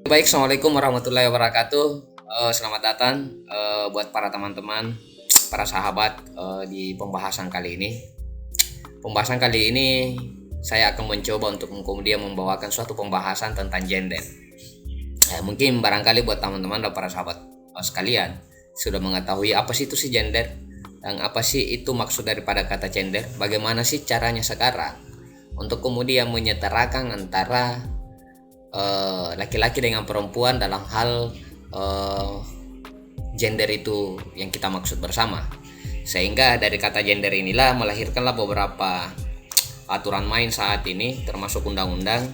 Baik, assalamualaikum warahmatullahi wabarakatuh. Selamat datang buat para teman-teman, para sahabat di pembahasan kali ini. Pembahasan kali ini saya akan mencoba untuk kemudian membawakan suatu pembahasan tentang gender. Mungkin barangkali buat teman-teman dan para sahabat sekalian sudah mengetahui apa sih itu si gender dan apa sih itu maksud daripada kata gender. Bagaimana sih caranya sekarang untuk kemudian menyetarakan antara laki-laki dengan perempuan dalam hal gender itu yang kita maksud bersama, sehingga dari kata gender inilah melahirkanlah beberapa aturan main saat ini termasuk undang-undang,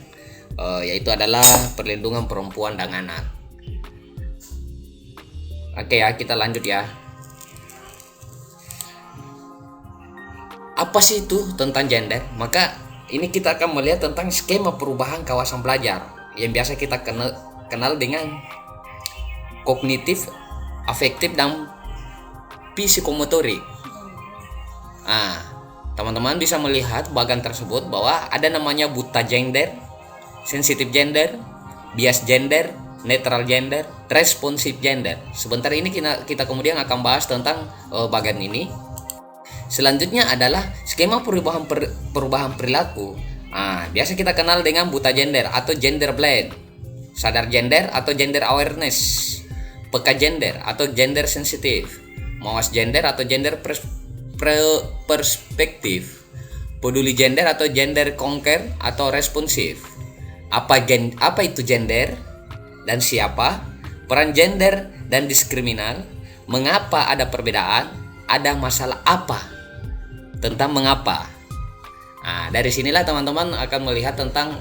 yaitu adalah perlindungan perempuan dan anak. Oke ya, kita lanjut ya. Apa sih itu tentang gender? Maka ini kita akan melihat tentang skema perubahan kawasan belajar yang biasa kita kenal dengan kognitif, afektif, dan psikomotorik. Teman-teman bisa melihat bagian tersebut bahwa ada namanya buta gender, sensitif gender, bias gender, netral gender, responsif gender. Sebentar ini kita kemudian akan bahas tentang bagian ini. Selanjutnya adalah skema perubahan perilaku. Biasa kita kenal dengan buta gender atau gender blind, sadar gender atau gender awareness, peka gender atau gender sensitif, mawas gender atau gender perspektif, peduli gender atau gender conquer atau responsif. Apa itu gender dan siapa? Peran gender dan diskriminal. Mengapa ada perbedaan? Ada masalah apa tentang mengapa? Dari sinilah teman-teman akan melihat tentang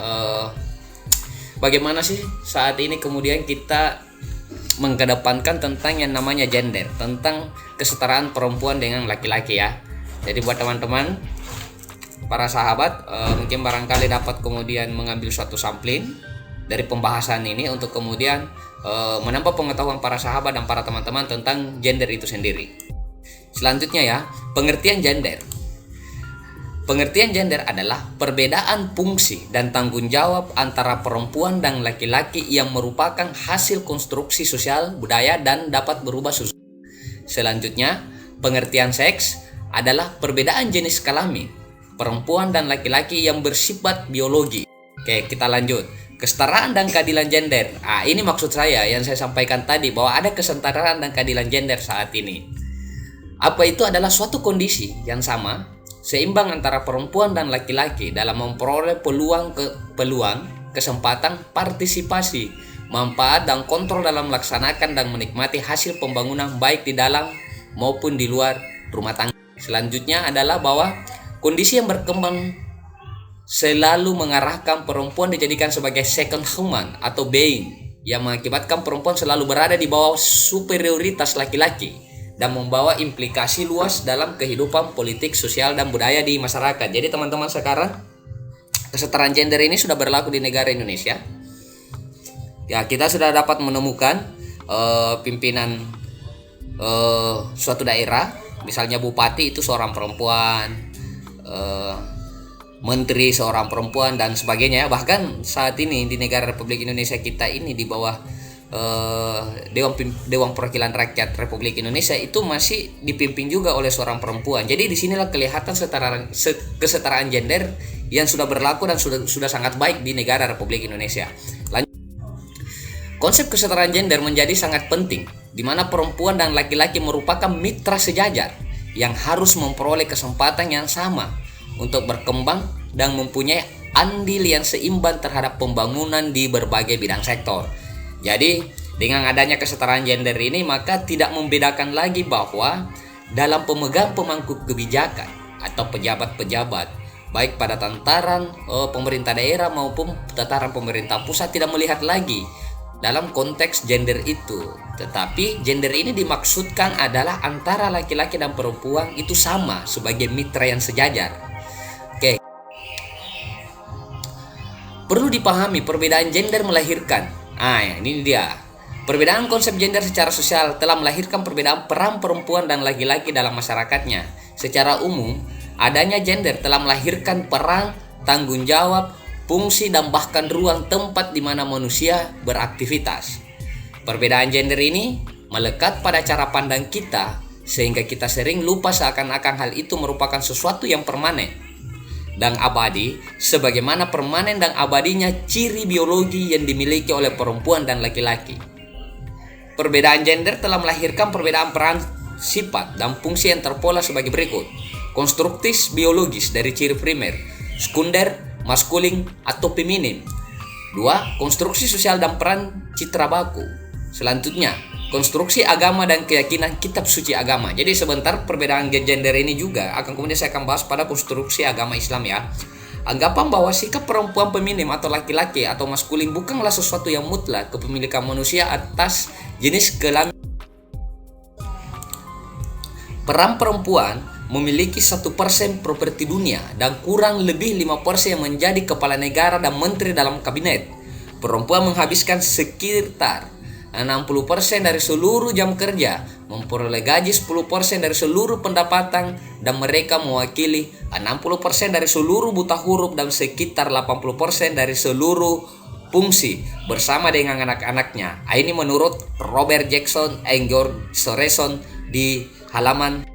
bagaimana sih saat ini kemudian kita mengedepankan tentang yang namanya gender, tentang kesetaraan perempuan dengan laki-laki ya. Jadi buat teman-teman, para sahabat, mungkin barangkali dapat kemudian mengambil suatu sampling dari pembahasan ini untuk kemudian menambah pengetahuan para sahabat dan para teman-teman tentang gender itu sendiri. Selanjutnya ya, pengertian gender. Pengertian gender adalah perbedaan fungsi dan tanggung jawab antara perempuan dan laki-laki yang merupakan hasil konstruksi sosial budaya dan dapat berubah susun. Selanjutnya, pengertian seks adalah perbedaan jenis kelamin perempuan dan laki-laki yang bersifat biologi. Oke, kita lanjut. Kesetaraan dan keadilan gender. Ini maksud saya yang saya sampaikan tadi bahwa ada kesetaraan dan keadilan gender saat ini. Apa itu adalah suatu kondisi yang sama, seimbang antara perempuan dan laki-laki dalam memperoleh peluang, kesempatan, partisipasi, manfaat, dan kontrol dalam melaksanakan dan menikmati hasil pembangunan baik di dalam maupun di luar rumah tangga. Selanjutnya adalah bahwa kondisi yang berkembang selalu mengarahkan perempuan dijadikan sebagai second human atau being yang mengakibatkan perempuan selalu berada di bawah superioritas laki-laki dan membawa implikasi luas dalam kehidupan politik, sosial, dan budaya di masyarakat. Jadi teman-teman sekarang kesetaraan gender ini sudah berlaku di negara Indonesia. Ya, kita sudah dapat menemukan pimpinan suatu daerah, misalnya bupati itu seorang perempuan, menteri seorang perempuan dan sebagainya. Bahkan saat ini di negara Republik Indonesia kita ini di bawah Dewan Perwakilan Rakyat Republik Indonesia itu masih dipimpin juga oleh seorang perempuan. Jadi disinilah kelihatan kesetaraan gender yang sudah berlaku dan sudah sangat baik di negara Republik Indonesia. Konsep kesetaraan gender menjadi sangat penting, di mana perempuan dan laki-laki merupakan mitra sejajar yang harus memperoleh kesempatan yang sama untuk berkembang dan mempunyai andil yang seimbang terhadap pembangunan di berbagai bidang sektor. Jadi dengan adanya kesetaraan gender ini maka tidak membedakan lagi bahwa dalam pemegang pemangku kebijakan atau pejabat-pejabat baik pada tataran pemerintah daerah maupun tataran pemerintah pusat tidak melihat lagi dalam konteks gender itu. Tetapi gender ini dimaksudkan adalah antara laki-laki dan perempuan itu sama sebagai mitra yang sejajar. Oke. Perlu dipahami perbedaan gender melahirkan. Ini dia. Perbedaan konsep gender secara sosial telah melahirkan perbedaan peran perempuan dan laki-laki dalam masyarakatnya. Secara umum, adanya gender telah melahirkan peran, tanggung jawab, fungsi dan bahkan ruang tempat di mana manusia beraktivitas. Perbedaan gender ini melekat pada cara pandang kita, sehingga kita sering lupa seakan-akan hal itu merupakan sesuatu yang permanen dan abadi, sebagaimana permanen dan abadinya ciri biologi yang dimiliki oleh perempuan dan laki-laki. Perbedaan gender telah melahirkan perbedaan peran, sifat, dan fungsi yang terpola sebagai berikut. Konstruktif biologis dari ciri primer, sekunder, maskulin, atau feminim. 2. Konstruksi sosial dan peran citra baku. Selanjutnya, konstruksi agama dan keyakinan kitab suci agama. Jadi sebentar perbedaan gender ini juga kemudian saya akan bahas pada konstruksi agama Islam ya. Anggapan bahwa sikap perempuan feminim atau laki-laki atau maskulin bukanlah sesuatu yang mutlak kepemilikan manusia atas jenis kelamin. Peran perempuan memiliki 1% properti dunia dan kurang lebih 5% yang menjadi kepala negara dan menteri dalam kabinet. Perempuan menghabiskan sekitar 60% dari seluruh jam kerja, memperoleh gaji 10% dari seluruh pendapatan, dan mereka mewakili 60% dari seluruh buta huruf dan sekitar 80% dari seluruh fungsi bersama dengan anak-anaknya. Ini menurut Robert Jackson and George Sorenson di halaman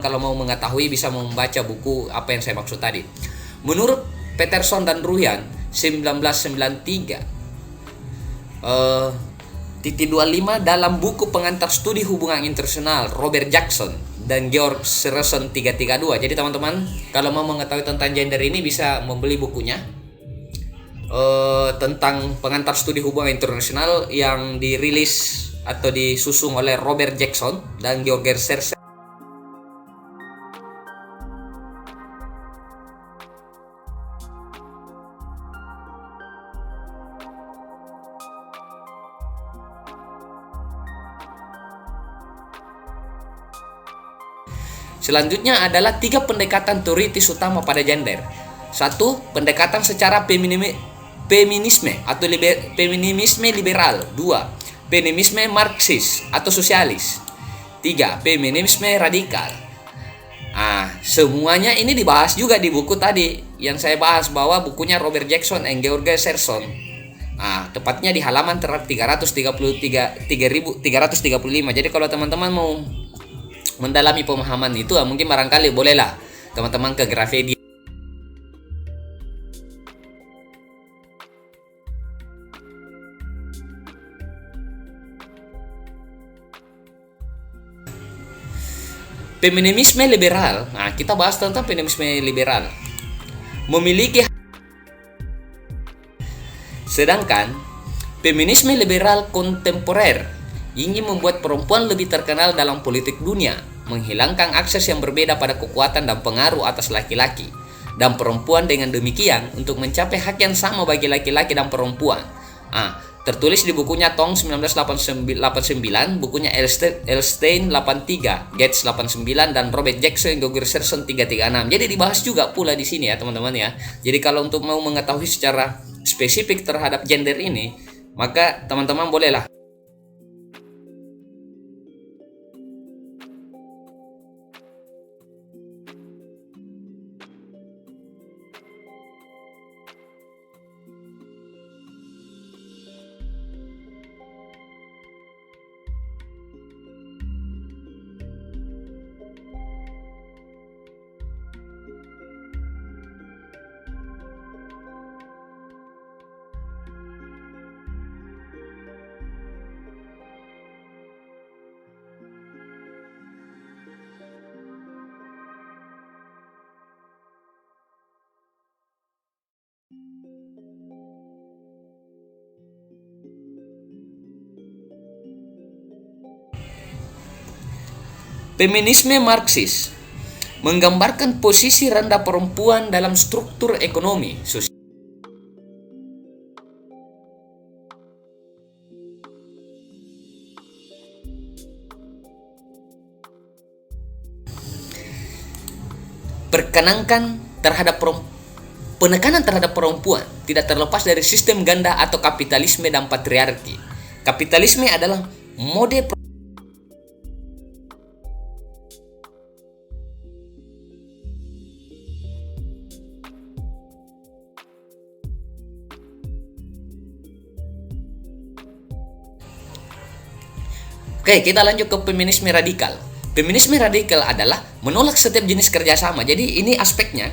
kalau mau mengetahui bisa membaca buku apa yang saya maksud tadi. Menurut Peterson dan Ruyan 1993 25 dalam buku pengantar studi hubungan internasional Robert Jackson dan George Sorenson 332. Jadi teman-teman kalau mau mengetahui tentang gender ini bisa membeli bukunya tentang pengantar studi hubungan internasional yang dirilis atau disusun oleh Robert Jackson dan George Sorenson. Selanjutnya adalah 3 pendekatan teoritis utama pada gender. 1. Pendekatan secara feminisme atau feminisme liberal. 2. Feminisme marxis atau sosialis. 3. Feminisme radikal. Semuanya ini dibahas juga di buku tadi yang saya bahas, bahwa bukunya Robert Jackson and George Sorenson. Tepatnya di halaman 335. Jadi kalau teman-teman mau mendalami pemahaman itu, mungkin barangkali bolehlah teman-teman ke Graffiti. Feminisme liberal. Kita bahas tentang feminisme liberal. Sedangkan feminisme liberal kontemporer ingin membuat perempuan lebih terkenal dalam politik dunia, menghilangkan akses yang berbeda pada kekuatan dan pengaruh atas laki-laki dan perempuan, dengan demikian untuk mencapai hak yang sama bagi laki-laki dan perempuan. Tertulis di bukunya Tong 1989, bukunya Elstein 83, Gates 89, dan Robert Jackson George Sorenson 336. Jadi dibahas juga pula di sini ya teman-teman ya. Jadi kalau untuk mau mengetahui secara spesifik terhadap gender ini, maka teman-teman bolehlah Feminisme Marxis menggambarkan posisi rendah perempuan dalam struktur ekonomi, sosial. Penekanan terhadap perempuan tidak terlepas dari sistem ganda atau kapitalisme dan patriarki. Kapitalisme adalah mode Oke, kita lanjut ke feminisme radikal. Feminisme radikal adalah menolak setiap jenis kerjasama. Jadi ini aspeknya,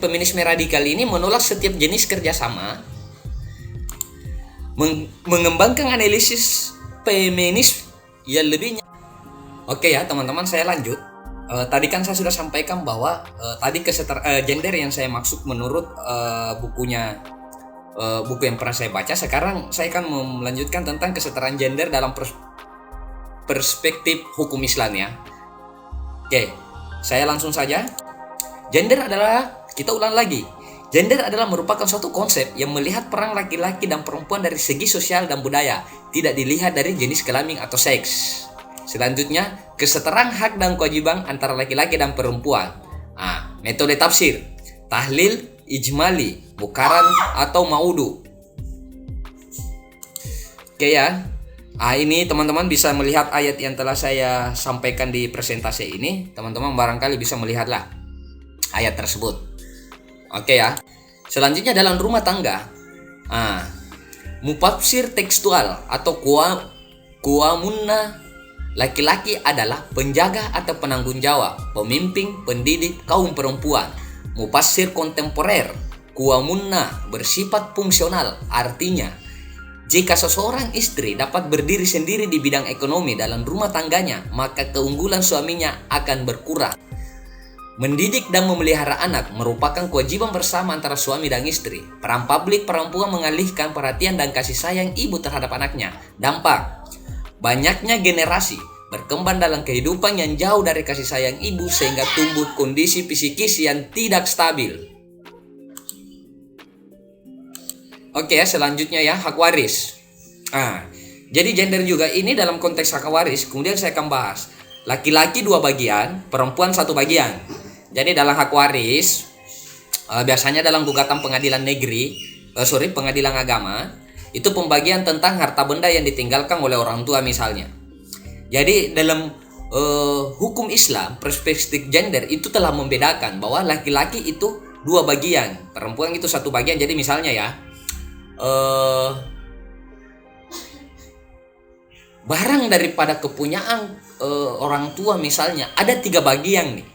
feminisme radikal ini menolak setiap jenis kerjasama, mengembangkan analisis feminis yang lebih. Oke ya teman-teman, saya lanjut. Tadi kan saya sudah sampaikan bahwa tadi gender yang saya maksud menurut bukunya, buku yang pernah saya baca. Sekarang saya akan melanjutkan tentang kesetaraan gender dalam perspektif hukum Islam ya. Oke, saya langsung saja. Gender adalah, kita ulang lagi, gender adalah merupakan suatu konsep yang melihat peran laki-laki dan perempuan dari segi sosial dan budaya, tidak dilihat dari jenis kelamin atau seks. Selanjutnya, kesetaraan hak dan kewajiban antara laki-laki dan perempuan. Metode tafsir, tahlil, ijmali, mukaran atau maudu. Oke ya. Ini teman-teman bisa melihat ayat yang telah saya sampaikan di presentasi ini. Teman-teman barangkali bisa melihatlah ayat tersebut. Oke ya. Selanjutnya dalam rumah tangga. Mufasir tekstual atau kuamunna, laki-laki adalah penjaga atau penanggung jawab, pemimpin, pendidik kaum perempuan. Mufasir kontemporer, kuamunna bersifat fungsional, artinya jika seseorang istri dapat berdiri sendiri di bidang ekonomi dalam rumah tangganya, maka keunggulan suaminya akan berkurang. Mendidik dan memelihara anak merupakan kewajiban bersama antara suami dan istri. Peran publik perempuan mengalihkan perhatian dan kasih sayang ibu terhadap anaknya. Dampak: banyaknya generasi berkembang dalam kehidupan yang jauh dari kasih sayang ibu sehingga tumbuh kondisi psikis yang tidak stabil. Oke ya, selanjutnya ya, hak waris. Jadi gender juga ini dalam konteks hak waris, kemudian saya akan bahas. Laki-laki 2 bagian, perempuan 1 bagian. Jadi dalam hak waris, biasanya dalam gugatan pengadilan pengadilan agama, itu pembagian tentang harta benda yang ditinggalkan oleh orang tua misalnya. Jadi dalam hukum Islam, perspektif gender itu telah membedakan bahwa laki-laki itu 2 bagian, perempuan itu 1 bagian. Jadi misalnya ya, barang daripada kepunyaan orang tua misalnya ada 3 bagian nih,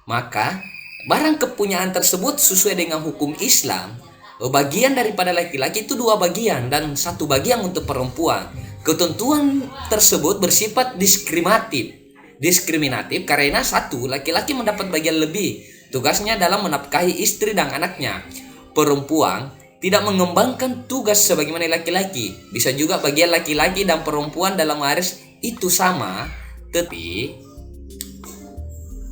maka barang kepunyaan tersebut sesuai dengan hukum Islam, bagian daripada laki-laki itu 2 bagian dan 1 bagian untuk perempuan. Ketentuan tersebut bersifat diskriminatif karena satu, laki-laki mendapat bagian lebih, tugasnya dalam menafkahi istri dan anaknya. Perempuan tidak mengembangkan tugas sebagaimana laki-laki. Bisa juga bagian laki-laki dan perempuan dalam waris itu sama, tetapi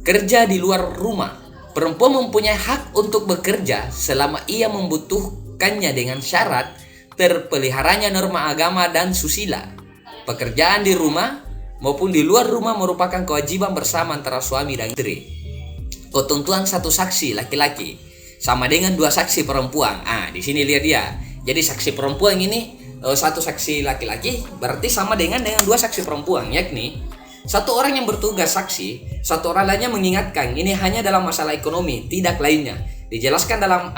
kerja di luar rumah. Perempuan mempunyai hak untuk bekerja selama ia membutuhkannya dengan syarat terpeliharanya norma agama dan susila. Pekerjaan di rumah maupun di luar rumah merupakan kewajiban bersama antara suami dan istri. Ketentuan 1 saksi laki-laki sama dengan 2 saksi perempuan. Di sini lihat dia. Jadi saksi perempuan ini 1 saksi laki-laki berarti sama dengan 2 saksi perempuan, yakni 1 orang yang bertugas saksi, 1 orang lainnya mengingatkan. Ini hanya dalam masalah ekonomi, tidak lainnya. Dijelaskan dalam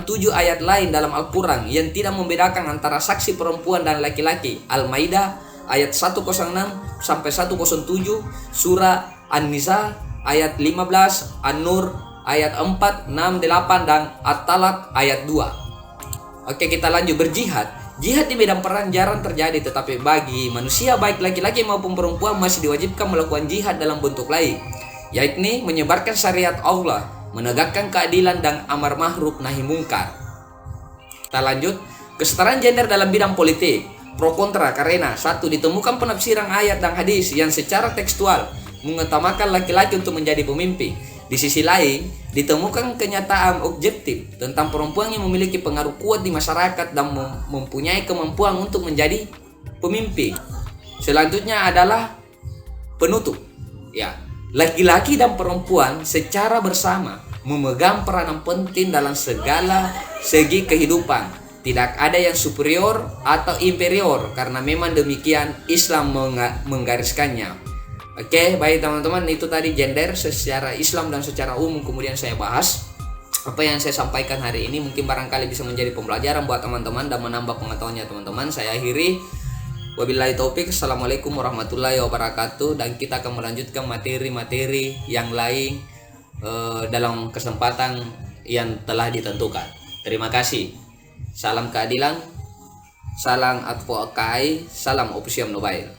7 ayat lain dalam Al-Quran yang tidak membedakan antara saksi perempuan dan laki-laki. Al-Maidah ayat 106 sampai 107, surah An-Nisa ayat 15, An-Nur ayat 4, 6, 8 dan At-Talaq ayat 2. Oke, kita lanjut. Berjihad. Jihad di medan perang jarang terjadi, tetapi bagi manusia baik laki-laki maupun perempuan masih diwajibkan melakukan jihad dalam bentuk lain, yakni menyebarkan syariat Allah, menegakkan keadilan dan amar ma'ruf nahi mungkar. Kita lanjut. Kesetaraan gender dalam bidang politik. pro kontra karena satu, ditemukan penafsiran ayat dan hadis yang secara tekstual mengutamakan laki-laki untuk menjadi pemimpin. Di sisi lain, ditemukan kenyataan objektif tentang perempuan yang memiliki pengaruh kuat di masyarakat dan mempunyai kemampuan untuk menjadi pemimpin. Selanjutnya adalah penutup. Ya, laki-laki dan perempuan secara bersama memegang peranan penting dalam segala segi kehidupan. Tidak ada yang superior atau inferior, karena memang demikian Islam menggariskannya. Oke, baik teman-teman, itu tadi gender secara Islam dan secara umum kemudian saya bahas. Apa yang saya sampaikan hari ini mungkin barangkali bisa menjadi pembelajaran buat teman-teman dan menambah pengetahuannya teman-teman. Saya akhiri. Wabillahi taufik. Assalamualaikum warahmatullahi wabarakatuh. Dan kita akan melanjutkan materi-materi yang lain dalam kesempatan yang telah ditentukan. Terima kasih. Salam keadilan, salam advokai, salam opsium nobail.